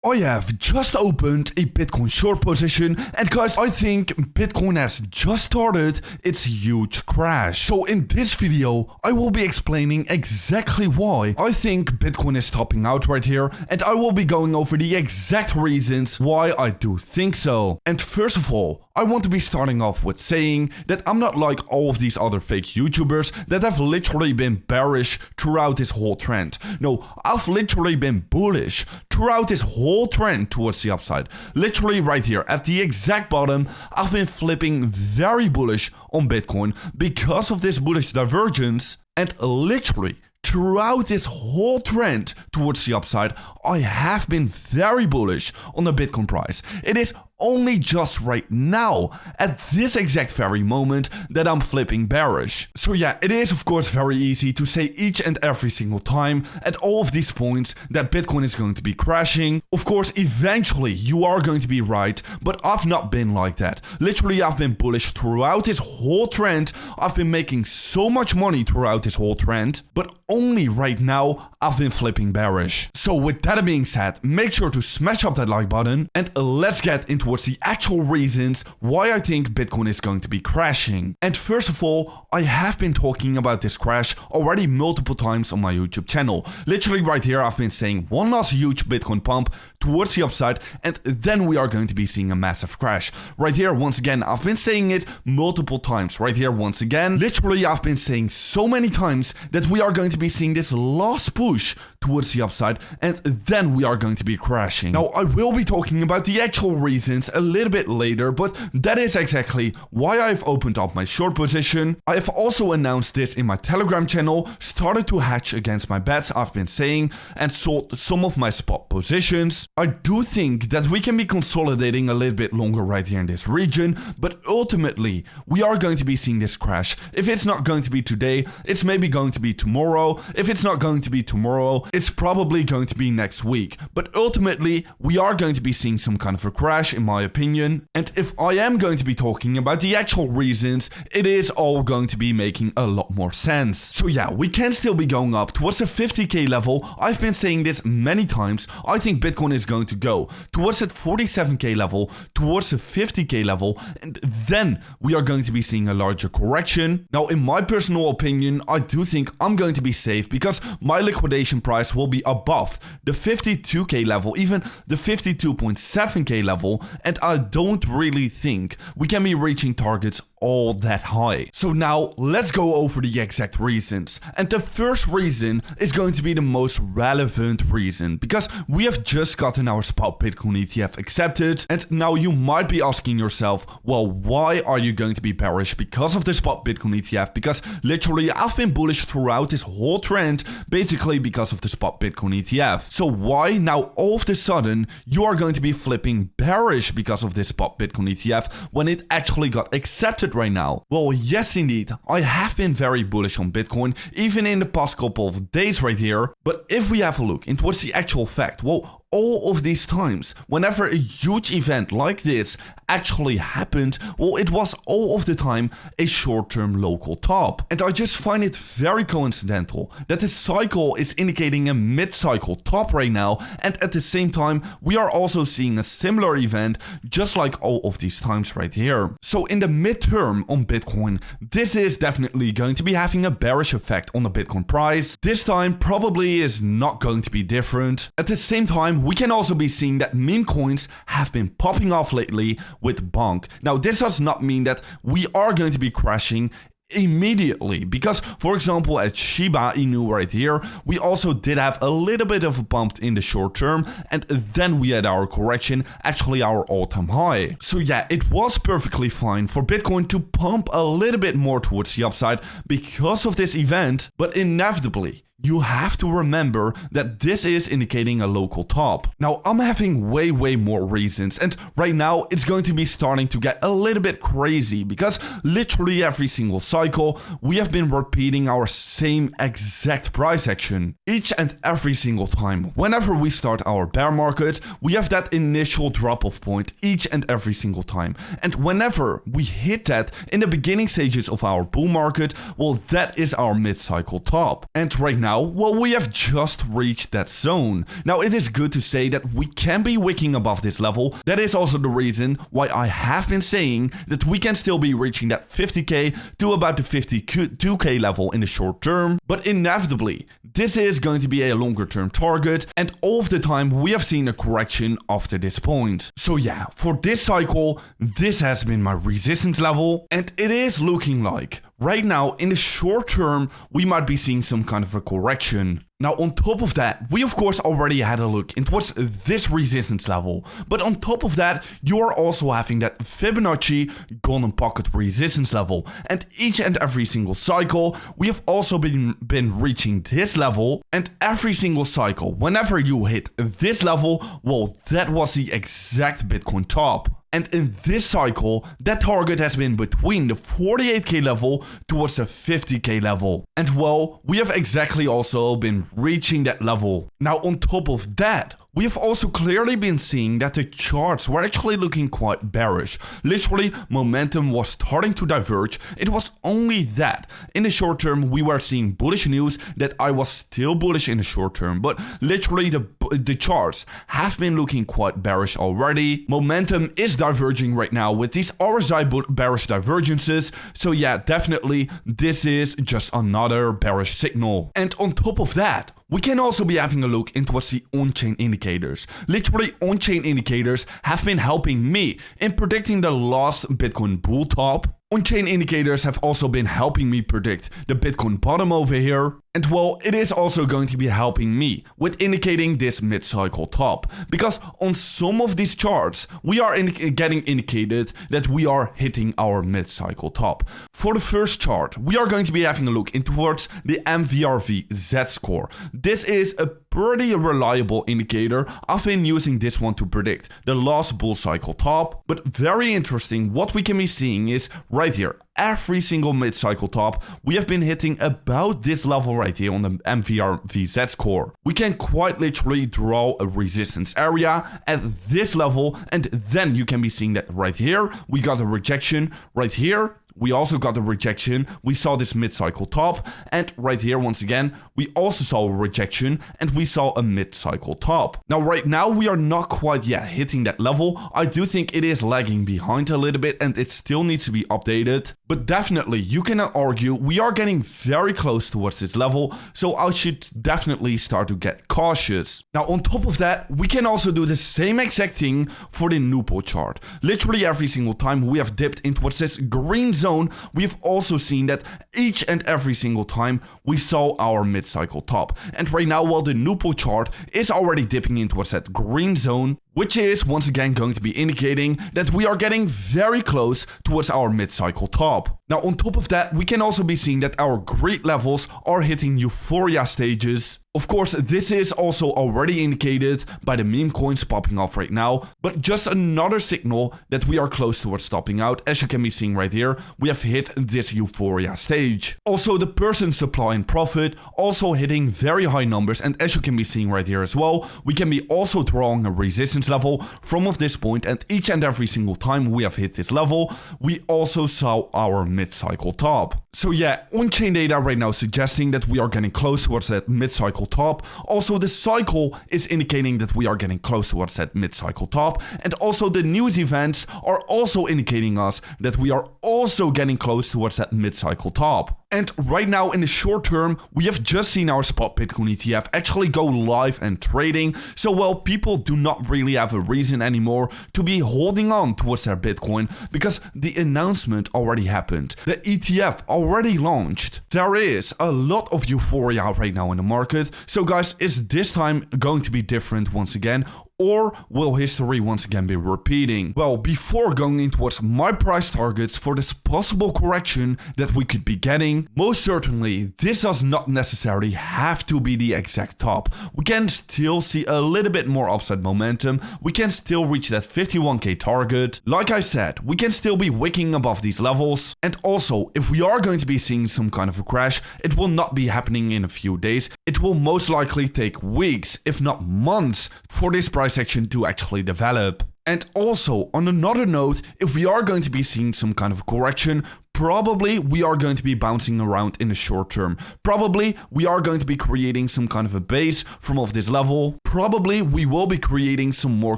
I have just opened a Bitcoin short position, and guys, I think Bitcoin has just started its huge crash. So in this video, I will be explaining exactly why I think Bitcoin is topping out right here, and I will be going over the exact reasons why I do think so. And first of all, I want to be starting off with saying that I'm not like all of these other fake YouTubers that have literally been bearish throughout this whole trend. No, I've literally been bullish throughout this whole trend towards the upside. Literally right here at the exact bottom, I've been flipping very bullish on Bitcoin because of this bullish divergence, and literally throughout this whole trend towards the upside, I have been very bullish on the Bitcoin price. It is only just right now, at this exact very moment, that I'm flipping bearish. So yeah, it is of course very easy to say each and every single time at all of these points that Bitcoin is going to be crashing. Of course, eventually you are going to be right, but I've not been like that. Literally, I've been bullish throughout this whole trend. I've been making so much money throughout this whole trend, but only right now I've been flipping bearish. So with that being said, make sure to smash up that like button, and let's get into what's the actual reasons why I think Bitcoin is going to be crashing. And first of all, I have been talking about this crash already multiple times on my YouTube channel. Literally right here, I've been saying one last huge Bitcoin pump towards the upside, and then we are going to be seeing a massive crash. Right here, once again, I've been saying it multiple times. Right here, once again, literally I've been saying so many times that we are going to be seeing this last push towards the upside, and then we are going to be crashing. Now, I will be talking about the actual reasons a little bit later, but that is exactly why I've opened up my short position. I have also announced this in my Telegram channel, started to hedge against my bets I've been saying, and sold some of my spot positions. I do think that we can be consolidating a little bit longer right here in this region, but ultimately, we are going to be seeing this crash. If it's not going to be today, it's maybe going to be tomorrow. If it's not going to be tomorrow, it's probably going to be next week. But ultimately, we are going to be seeing some kind of a crash, in my opinion. And if I am going to be talking about the actual reasons, it is all going to be making a lot more sense. So yeah, we can still be going up towards the 50k level. I've been saying this many times. I think Bitcoin is going to go towards that 47k level, towards the 50k level, and then we are going to be seeing a larger correction. Now, in my personal opinion, I do think I'm going to be safe because my liquidation price will be above the 52k level, even the 52.7k level, and I don't really think we can be reaching targets all that high. So now let's go over the exact reasons. And the first reason is going to be the most relevant reason, because we have just gotten our spot Bitcoin ETF accepted. And now you might be asking yourself, well, why are you going to be bearish because of the spot Bitcoin ETF? Because literally I've been bullish throughout this whole trend, basically because of the spot Bitcoin ETF. So why now all of a sudden you are going to be flipping bearish because of this spot Bitcoin ETF when it actually got accepted right now? Well, yes indeed, I have been very bullish on Bitcoin even in the past couple of days right here, but if we have a look into what's the actual fact, well, all of these times, whenever a huge event like this actually happened, well, it was all of the time a short-term local top. And I just find it very coincidental that the cycle is indicating a mid-cycle top right now, and at the same time, we are also seeing a similar event just like all of these times right here. So in the midterm on Bitcoin, this is definitely going to be having a bearish effect on the Bitcoin price. This time probably is not going to be different. At the same time, we can also be seeing that meme coins have been popping off lately with bonk. Now, this does not mean that we are going to be crashing immediately, because for example at Shiba Inu right here, we also did have a little bit of a bump in the short term, and then we had our correction, actually our all-time high. So yeah, it was perfectly fine for Bitcoin to pump a little bit more towards the upside because of this event, but inevitably you have to remember that this is indicating a local top. Now, I'm having way more reasons, and right now it's going to be starting to get a little bit crazy because literally every single cycle we have been repeating our same exact price action. Each and every single time, whenever we start our bear market, we have that initial drop-off point each and every single time. And whenever we hit that in the beginning stages of our bull market, well, that is our mid-cycle top. And right now, now, well, we have just reached that zone. Now, it is good to say that we can be wicking above this level. That is also the reason why I have been saying that we can still be reaching that 50k to about the 52k level in the short term. But inevitably, this is going to be a longer term target, and all of the time we have seen a correction after this point. So yeah, for this cycle, this has been my resistance level, and it is looking like right now, in the short term, we might be seeing some kind of a correction. Now, on top of that, we of course already had a look into this resistance level. But on top of that, you are also having that Fibonacci golden pocket resistance level. And each and every single cycle, we have also been reaching this level. And every single cycle, whenever you hit this level, well, that was the exact Bitcoin top. And in this cycle, that target has been between the 48k level towards the 50k level. And well, we have exactly also been reaching that level. Now, on top of that, we have also clearly been seeing that the charts were actually looking quite bearish. Literally, momentum was starting to diverge. It was only that. In the short term, we were seeing bullish news that I was still bullish in the short term. But literally, the charts have been looking quite bearish already. Momentum is diverging right now with these RSI bearish divergences. So yeah, definitely, this is just another bearish signal. And on top of that, we can also be having a look into the on-chain indicators. Literally, on-chain indicators have been helping me in predicting the last Bitcoin bull top. On-chain indicators have also been helping me predict the Bitcoin bottom over here. And well, it is also going to be helping me with indicating this mid-cycle top. Because on some of these charts, we are getting indicated that we are hitting our mid-cycle top. For the first chart, we are going to be having a look into the MVRV Z-score. This is a pretty reliable indicator. I've been using this one to predict the last bull cycle top. But very interesting, what we can be seeing is right here, every single mid-cycle top, we have been hitting about this level right here on the MVRV Z-score. We can quite literally draw a resistance area at this level, and then you can be seeing that right here, we got a rejection. Right here, we also got a rejection. We saw this mid-cycle top, and right here, once again, we also saw a rejection, and we saw a mid-cycle top. Now, right now, we are not quite yet hitting that level. I do think it is lagging behind a little bit, and it still needs to be updated. But definitely, you cannot argue, we are getting very close towards this level, so I should definitely start to get cautious. Now, on top of that, we can also do the same exact thing for the Nupo chart. Literally every single time we have dipped into this green zone, we've also seen that each and every single time we saw our mid-cycle top. And right now, while the Nupo chart is already dipping into that green zone, which is once again going to be indicating that we are getting very close towards our mid-cycle top. Now, on top of that, we can also be seeing that our greed levels are hitting euphoria stages. Of course, this is also already indicated by the meme coins popping off right now, but just another signal that we are close towards stopping out. As you can be seeing right here, we have hit this euphoria stage. Also, the person supply and profit also hitting very high numbers, and as you can be seeing right here as well, we can be also drawing a resistance level from this point, and each and every single time we have hit this level, we also saw our mid-cycle top. So yeah, on-chain data right now suggesting that we are getting close towards that mid-cycle top. Also, the cycle is indicating that we are getting close towards that mid-cycle top. And also the news events are also indicating us that we are also getting close towards that mid-cycle top. And right now in the short term, we have just seen our spot Bitcoin ETF actually go live and trading. So well, people do not really have a reason anymore to be holding on towards their Bitcoin because the announcement already happened. The ETF already launched. There is a lot of euphoria right now in the market. So guys, is this time going to be different once again? Or will history once again be repeating? Well, before going into my price targets for this possible correction that we could be getting, most certainly this does not necessarily have to be the exact top. We can still see a little bit more upside momentum. We can still reach that 51k target. Like I said, we can still be wicking above these levels. And also, if we are going to be seeing some kind of a crash, it will not be happening in a few days. It will most likely take weeks, if not months, for this price action to actually develop. And also, on another note, if we are going to be seeing some kind of correction, probably we are going to be bouncing around in the short term. Probably we are going to be creating some kind of a base from off this level. Probably we will be creating some more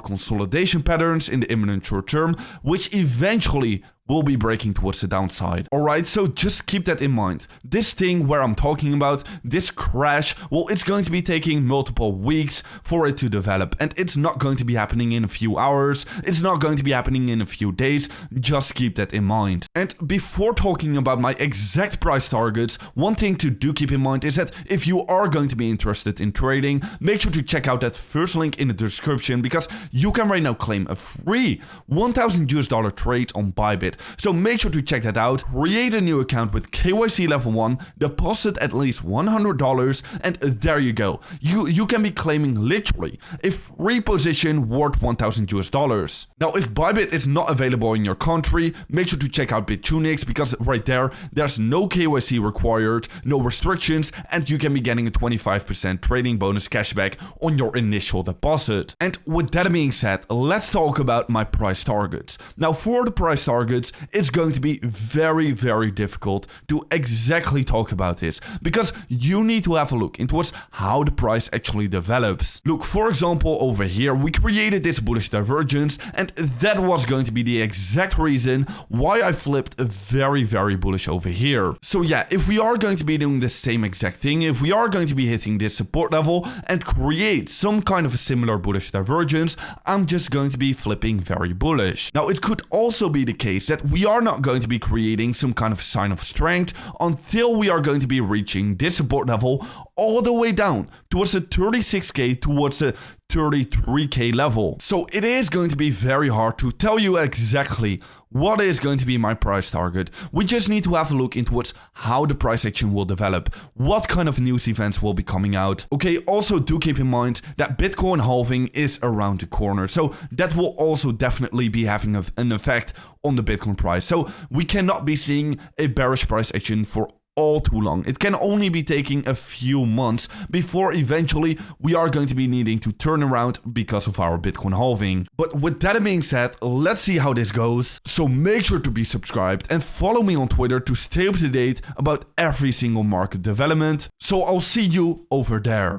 consolidation patterns in the imminent short term, which eventually will be breaking towards the downside. Alright, so just keep that in mind. This thing where I'm talking about, this crash, well, it's going to be taking multiple weeks for it to develop, and it's not going to be happening in a few hours. It's not going to be happening in a few days. Just keep that in mind. And before talking about my exact price targets, one thing to do keep in mind is that if you are going to be interested in trading, make sure to check out that first link in the description, because you can right now claim a free $1,000 trade on Bybit. So make sure to check that out, create a new account with KYC level 1, deposit at least $100, and there you go. You can be claiming literally a free position worth $1,000. Now, if Bybit is not available in your country, make sure to check out Bitunix, because right there's no KYC required, no restrictions, and you can be getting a 25% trading bonus cashback on your initial deposit. And with that being said, let's talk about my price targets. Now, for the price targets, it's going to be very, very difficult to exactly talk about this, because you need to have a look into how the price actually develops. Look, for example, over here, we created this bullish divergence, and that was going to be the exact reason why I flipped very, very bullish over here. So yeah, if we are going to be doing the same exact thing, if we are going to be hitting this support level and create some kind of a similar bullish divergence, I'm just going to be flipping very bullish. Now, it could also be the case that we are not going to be creating some kind of sign of strength until we are going to be reaching this support level all the way down towards the 36k, towards the 33k level. So it is going to be very hard to tell you exactly what is going to be my price target. We just need to have a look into how the price action will develop, what kind of news events will be coming out. Okay, also do keep in mind that Bitcoin halving is around the corner, so that will also definitely be having an effect on the Bitcoin price. So we cannot be seeing a bearish price action for all too long. It can only be taking a few months before eventually we are going to be needing to turn around because of our Bitcoin halving. But with that being said, let's see how this goes. So make sure to be subscribed and follow me on Twitter to stay up to date about every single market development. So I'll see you over there.